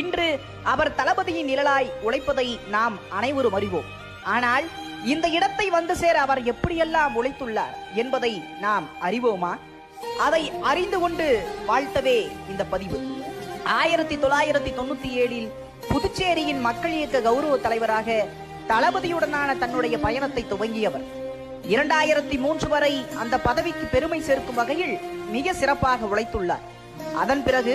இன்று அவர் தளபதியின் நிழலாய் உழைப்பதை நாம் அனைவரும் அறிவோம். ஆனால் இந்த இடத்தை வந்து சேர அவர் எப்படியெல்லாம் உழைத்துள்ளார் என்பதை நாம் அறிவோமா? அதை அறிந்து கொண்டு வாழ்த்தவே இந்த பதிவு. 1997 புதுச்சேரியின் மக்கள் இயக்க கௌரவ தலைவராக தளபதியுடனான தன்னுடைய பயணத்தை துவங்கியவர். 2003 வரை அந்த பதவிக்கு பெருமை சேர்க்கும் வகையில் மிக சிறப்பாக உழைத்துள்ளார். அதன் பிறகு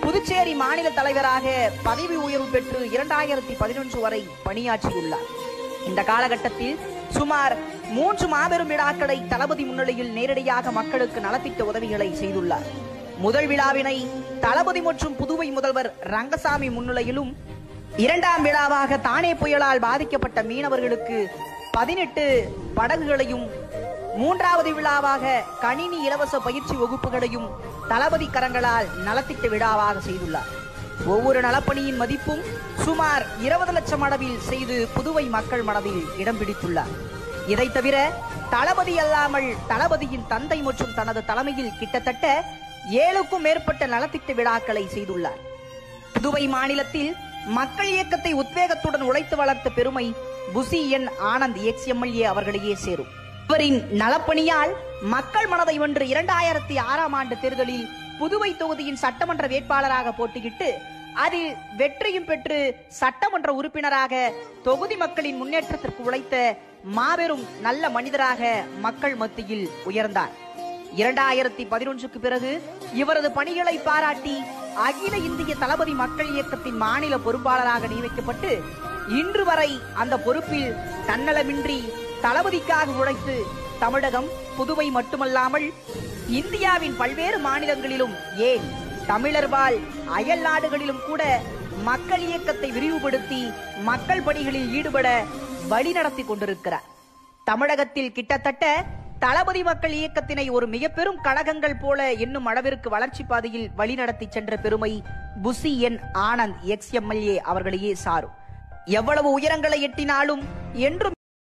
புதுச்சேரி மாநில தலைவராக பதவி உயர்வு பெற்று 2011 வரை பணியாற்றியுள்ளார். இந்த காலகட்டத்தில் சுமார் 3 மாபெரும் விழாக்களை தளபதி முன்னிலையில் நேரடியாக மக்களுக்கு நலத்திட்ட உதவிகளை செய்துள்ளார். முதல் விழாவினை தளபதி மற்றும் புதுவை முதல்வர் ரங்கசாமி முன்னிலையிலும், 2ஆம் விழாவாக தானே புயலால் பாதிக்கப்பட்ட மீனவர்களுக்கு 18 படகுகளையும், 3வது விழாவாக கணினி இலவச பயிற்சி வகுப்புகளையும் தளபதி கரங்களால் நலத்திட்ட விழாவாக செய்துள்ளார். ஒவ்வொரு நலப்பணியின் மதிப்பும் சுமார் 20 லட்சம் அளவில் செய்து புதுவை மக்கள் மனதில் இடம் பிடித்துள்ளார். இதை தவிர தளபதி அல்லாமல் தளபதியின் தந்தை மற்றும் தனது தலைமையில் கிட்டத்தட்ட 7க்கும் மேற்பட்ட நலத்திட்ட விழாக்களை செய்துள்ளார். புதுவை மாநிலத்தில் மக்கள் இயக்கத்தை உத்வேகத்துடன் உழைத்து வளர்த்த பெருமை புசி என் ஆனந்த் எக்ஸ்-எம்எல்ஏ அவர்களையே சேரும். இவரின் நலப்பணியால் மக்கள் மனதை வென்று 2006ஆம் ஆண்டு தேர்தலில் புதுவை தொகுதியின் சட்டமன்ற வேட்பாளராக போட்டியிட்டு அதில் வெற்றியும் பெற்று சட்டமன்ற உறுப்பினராக தொகுதி மக்களின் முன்னேற்றத்திற்கு உழைத்த மாபெரும் நல்ல மனிதராக மக்கள் மத்தியில் உயர்ந்தார். 2011க்கு பிறகு இவரது பணிகளை பாராட்டி அகில இந்திய தளபதி மக்கள் இயக்கத்தின் மாநில பொறுப்பாளராக நியமிக்கப்பட்டு இன்று வரை அந்த பொறுப்பில் தன்னலமின்றி தளபதிக்காக உழைத்து தமிழகம், புதுவை மட்டுமல்லாமல் இந்தியாவின் பல்வேறு மாநிலங்களிலும், ஏன் தமிழர் வாழ் அயல் நாடுகளிலும் கூட மக்கள் இயக்கத்தை விரிவுபடுத்தி மக்கள் பணிகளில் ஈடுபட வழிநடத்தி கொண்டிருக்கிறார். தமிழகத்தில் கிட்டத்தட்ட தளபதி மக்கள் இயக்கத்தினை ஒரு மிக பெரும் கழகங்கள் போல என்னும் அளவிற்கு வளர்ச்சி பாதையில் வழிநடத்தி சென்ற பெருமை புசி என் ஆனந்த் எக்ஸ்-எம்எல்ஏ அவர்களையே சாரும். எவ்வளவு உயரங்களை எட்டினாலும் என்றும்